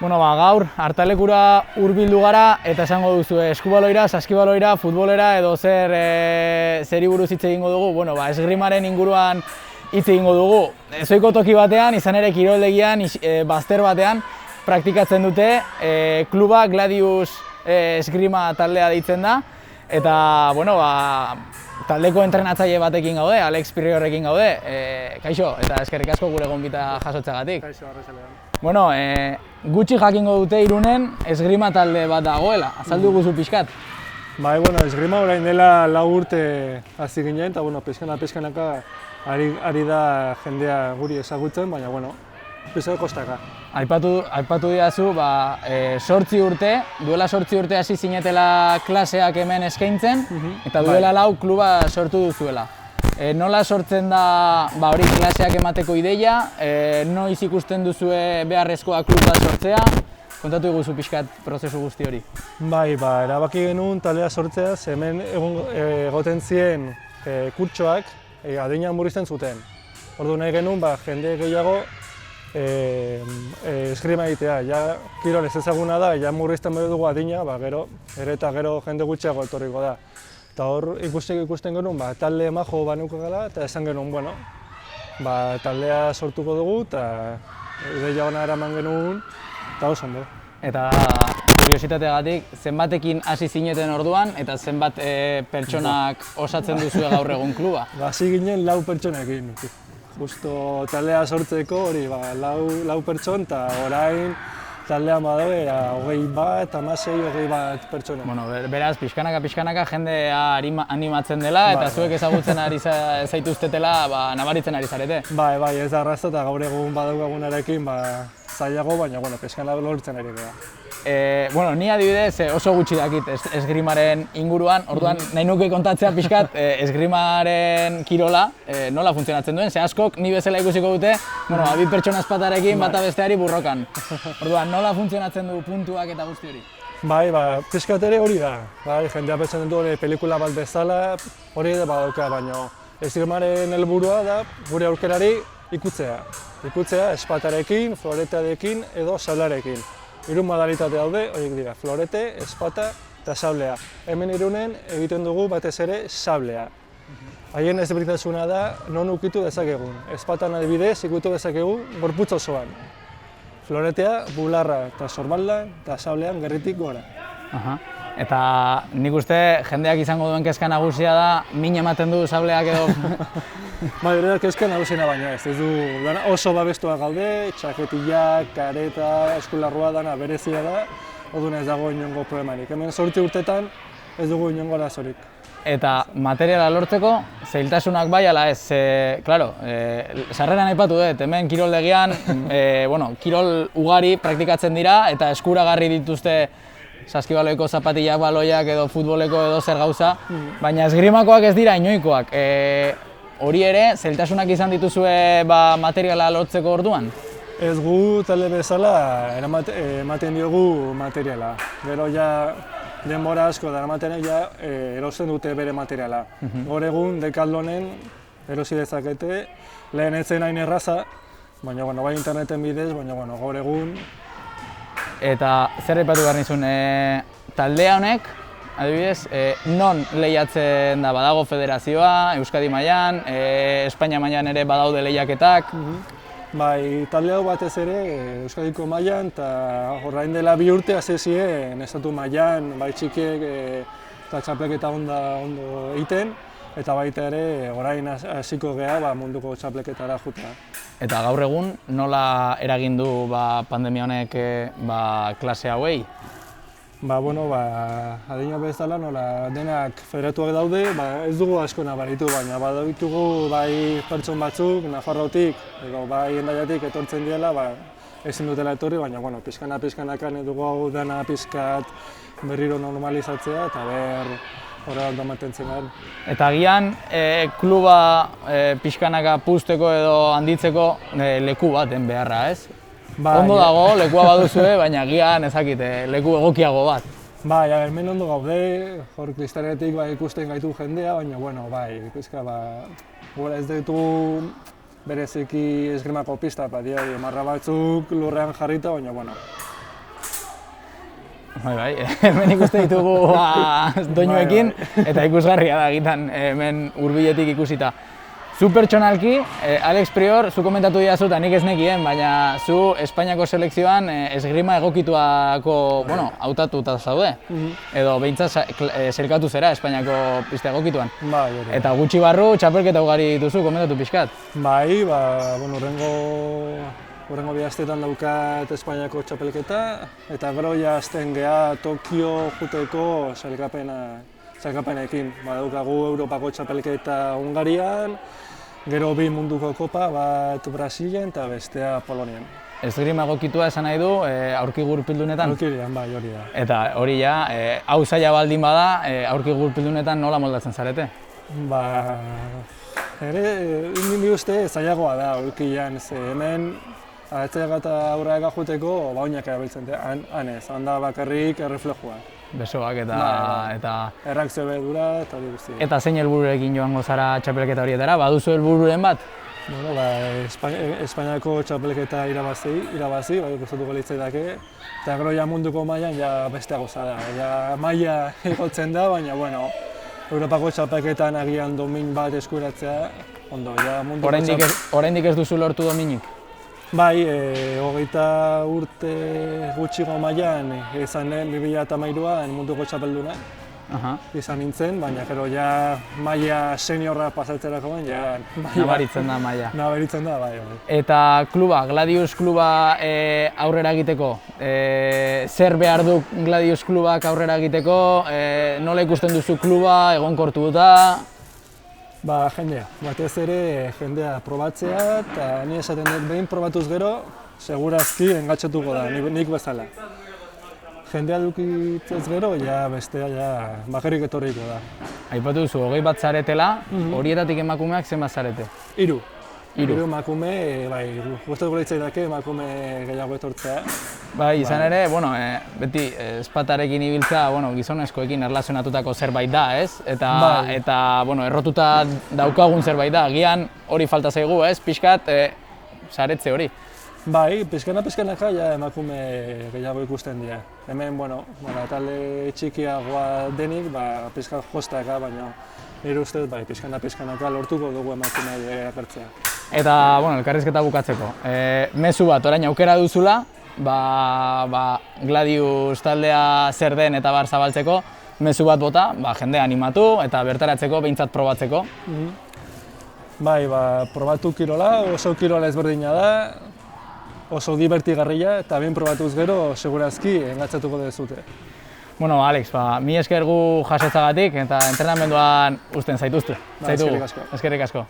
Bueno, gaur Artalekura hurbildu gara eta esango duzu eskubaloira, saskibaloira, futbolera edo zeri buruz hitz egingo dugu. Bueno, esgrimaren inguruan hitz egingo dugu. Ezohiko toki batean, izan ere kiroldegian, bazter batean praktikatzen dute. Kluba Gladius esgrima taldea deitzen da. Eta, bueno, taldeko entrenatzaile batekin gaude, Alex Pirriorrekin gaude. Kaixo, eta eskerrik asko gure gonbita jasotzagatik. Kaixo, arratsaldean. Bueno, gutxi jakingo dute Irunen esgrima talde bat dagoela. Azaldu guzu pixkat. Bai, bueno, esgrima orain dela 4 urte hasi ginen, eta bueno, pixkanaka ari da jendea guri ezagutzen, baina bueno, pixka kostaka. Aipatu didazu, 8 urte, duela 8 urte hasi zinetela klaseak hemen eskaintzen, eta duela 4 kluba sortu duzuela. Nola sortzen da hori klaseak emateko ideia, noiz ikusten duzue beharrezkoa klub bat sortzea, kontatu iguzu pixkat prozesu guzti hori. Bai, erabaki genuen taldea sortzea, hemen egoten ziren kurtsoak adina murrizten zuten. Ordu nahi genuen jende gehiago esgrima egitea, ja kirol ez ezaguna da, ja murrizten behar dugu adina, gero jende gutxiago etorriko da. Eta hor ikusten genuen, talde majo banuko gala, eta esan genuen, bueno, taldea sortuko dugu, eta ideia ona eraman genuen, eta oso ondo. Eta kuriositateagatik, zenbatekin hasi zineten orduan, eta zenbat pertsonak osatzen duzue gaur egun kluba? Hasi ginen 4 pertsonekin. Justo taldea sortzeko hori, 4 pertson, eta orain taldean badago, 21 pertsona. Bueno, beraz, pixkanaka jendea animatzen dela, eta zuek ezagutzen ari zaituztetela, nabaritzen ari zarete. Bai, ez da arraza, eta gaur egun badaukagunarekin zailago, baina pixkanaka lortzen ari gara. Bueno, ni adibidez oso gutxi dakit esgrimaren inguruan, orduan nahi nuke kontatzea pixkat esgrimaren kirola, nola funtzionatzen duen, ze askok ni bezala ikusiko dute, bueno, 2 pertsona ezpatarekin bata besteari burrokan. Orduan, nola funtzionatzen du puntuak eta guzti hori? Bai, pixkat ere hori da. Jendea pentsatzen du pelikula bat bezala, hori da badauka, baina esgrimaren helburua da gure aurkerari ikutzea. Ikutzea espatarekin, floretearekin edo sablearekin. 3 modalitate daude, horiek dira, florete, espata eta sablea. Hemen Irunen egiten dugu batez ere sablea. Haien ezberdintasuna da non ukitu dezakegun. Espatan adibidez ikutu dezakegu gorputz osoan. Floretea, bularra eta sorbaldan eta sablean gerritik gora. Eta nik uste jendeak izango duen kezka nagusia da, min ematen du sableak edo... Hori kezka nagusiena baina ez du, oso babestuak gaude, txaketillak, kareta, eskularrua dana berezia da, orduan ez dago inongo problemarik. Hemen 8 urtetan ez dugu inongo arazorik. Eta materiala lortzeko, zailtasunak bai ala ez, sarreran aipatu dut, hemen kiroldegian, kirol ugari praktikatzen dira eta eskuragarri dituzte saskibaloiko zapatillak, baloiak edo futboleko edo zer gauza, baina esgrimakoak ez dira inoikoak. Hori ere, zailtasunak izan dituzue materiala lortzeko orduan? Ez gu talde bezala ematen diogu materiala. Gero ja denbora asko daramatenek ja erosten dute bere materiala. Gaur egun Decatlonen erosi dezakete, lehen ez zen hain erraza, baina bai interneten bidez, baina gaur egun. Eta zer aipatu behar nizun, taldea honek, adibidez, non lehiatzen da, badago federazioa, Euskadi mailan, Espainia mailan ere badaude lehiaketak? Bai, talde hau batez ere Euskadiko mailan, eta orain dela 2 urte hasi ziren estatu mailan, bai txikiek eta txapleketa ondo egiten, eta baita ere orain hasiko gea munduko txapleketara joatea. Eta gaur egun nola eragin du pandemia honek klase hauei? Adina bezala nola denak federatuak daude, ez dugu asko nabaritu, baina baditugu bai pertson batzuk, Nafarroatik edo bai Hendaiatik etortzen diela, ezin dutela etorri, baina pixkanaka dugu hau dena pixkat berriro normalizatzea eta horrela ondo mantentzen gara. Eta agian kluba pixkanaka puzteko edo handitzeko leku baten beharra, ez? Ondo dago, lekua baduzue, baina agian ezakite leku egokiago bat. Bai, hemen ondo gaude, hor kristaretik ikusten gaitu jendea, baina pizka Gure ez ditugu bereziki esgrimako pista, dira marra batzuk lurrean jarrita, baina, bueno. Bai, hemen ikuste ditugu doinuekin, eta ikusgarria da egitan hemen hurbiletik ikusita. Zu pertsonalki, Alex Prior, zu komentatu didazu eta nik ez nekien, baina zu Espainiako selekzioan esgrima egokituako, bueno, hautatuta zaude. Edo behintzat sailkatu zera Espainiako pista egokituan. Bai, hori. Eta gutxi barru txapelketa ugari dituzu, komentatu pixkat. Bai, bueno, hurrengo bi asteetan daukat Espainiako txapelketa, eta gero ja hasten geha Tokio juteko sailkapenekin. Daukagu Europako txapelketa Hungarian, gero bi munduko kopa, bat Brasilen eta bestea Polonian. Esgrima egokitua esan nahi du aurki gurpildunetan? Aurkian, bai, hori da. Eta hori ja, hau zaila baldin bada, aurki gurpildunetan nola moldatzen zarete? Ni uste zailagoa da aurkian, hemen atzea eta aurrera joateko oinak erabiltzen dira, han ez, han da bakarrik erreflejua. Besoak eta erreakzio bedura eta hori guztia. Eta zein helbururekin joango zara txapelketa horietara? Baduzu helbururen bat? Bueno, Espainiako txapelketa irabazi, bai gustatuko litzaidake. Eta gero ja munduko mailan ja besteago zara. Ja maila igotzen da, baina bueno, Europako txapelketan agian domin bat eskuratzea, ondo, ja munduko Oraindik ez duzu lortu dominik? Bai, 20 urte gutxigo mailan izan 2013an munduko txapelduna izan nintzen, baina gero ja maila seniorra pasatzerako ja nabaritzen da maila. Nabaritzen da, bai. Eta kluba, Gladius kluba aurrera egiteko, zer behar du Gladius klubak aurrera egiteko, nola ikusten duzu kluba, egonkortu da? Jendea, batez ere jendea probatzea, eta ni esaten dut behin probatuz gero, segurazki engatxatuko da, nik bezala. Jendea dukitzez gero, bestea bakarrik etorriko da. Aipatu duzu, 20 bat zaretela, horietatik emakumeak zenbat zarete? 3. 3 emakume, gustatuko litzaidake emakume gehiago etortzea. Bai, izan ere, beti ezpatarekin ibiltzea gizonezkoekin erlazionatutako zerbait da, ez? Eta errotuta daukagun zerbait da, agian hori falta zaigu, ez? Pixkat, saretze hori. Bai, pixkanaka emakume gehiago ikusten dira. Hemen, talde txikiagoa denik, pixkat jostaka, baina nire ustez, pixkanaka lortuko dugu emakume agertzea. Eta, elkarrizketa bukatzeko. Mezu bat, orain aukera duzula, Gladius taldea zer den eta bar zabaltzeko, mezu bat bota, jendea animatu eta bertaratzeko, behintzat probatzeko. Bai, probatu kirola, oso kirola ezberdina da, oso divertigarria eta behin probatuz gero, segurazki engatzatuko dezute. Bueno, Alex, mi esker gu jasotzagatik eta entrenamenduan uzten zaituzte. Eskerrik asko. Eskerrik asko.